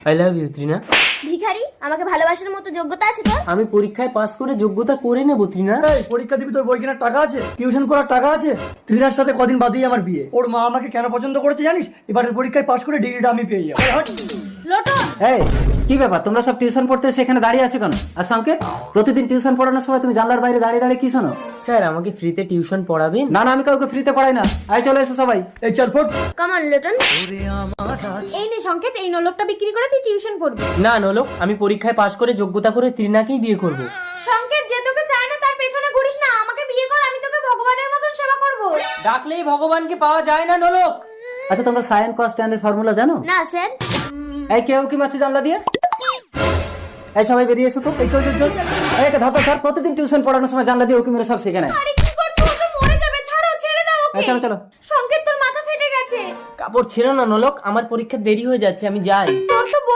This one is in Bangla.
I love you Trina. ভিখারি, আমাকে ভালোবাসার মতো যোগ্যতা আছে তোর? আমি পরীক্ষায় পাস করে যোগ্যতা করে নেবো ত্রিনা। এই পরীক্ষা দিবি, তোর বই কেনার টাকা আছে, টিউশন করার টাকা আছে। ত্রিনার সাথে কদিন বাদেই আমার বিয়ে। ওর মা আমাকে কেন পছন্দ করেছে জানিস? এবারের পরীক্ষায় পাস করে ডিগ্রিটা আমি পেয়ে যাবো। লোটন, এই কি ব্যাপার, তোমরা সব টিউশন পড়তে সেখানে দাঁড়িয়ে আছো কেন? আর সংকেত, প্রতিদিন টিউশন পড়ানোর সময় তুমি জানলার বাইরে দাঁড়িয়ে দাঁড়িয়ে কি শোনো? স্যার আমাকে ফ্রিতে টিউশন পড়াবেন? না না, আমি কাউকে ফ্রিতে পড়াই না। আয় চলে এসো সবাই। এই চল ফোট। Come on lotion. এই নে সংকেত, এই নলকটা বিক্রি করে তুই টিউশন পড়বি। না নোলক, আমি পরীক্ষায় পাস করে যোগ্যতা করে ত্রিনাকেই বিয়ে করব। সংকেত, যে তোকে চায় না তার পেছনে ঘুরিস না, আমাকে বিয়ে কর, আমি তোকে ভগবানের মতন সেবা করব। ডাকলেই ভগবানকে পাওয়া যায় না নোলক। আচ্ছা, তোমরা সাইন কস ট্যান এর ফর্মুলা জানো? না স্যার। এই কেউ কি মারছে জানলা দিয়ে? এই সবাই বেরিয়ে এসো তো। এই চল চল চল। এই একে ধর ধর, প্রতিদিন টিউশন পড়ানোর সময় জানলা দিয়ে উকি মেরে সব শিখে নেয়। আরে কি করছো? ও তো মরে যাবে, ছাড়ো, ছেড়ে দাও এই ওকে। চলো চলো। সংকেত, তোর মাথা ফেটে গেছে। কাপড় ছেড়ো না নোলক, আমার পরীক্ষা দেরি হয়ে যাচ্ছে, আমি যাই। তো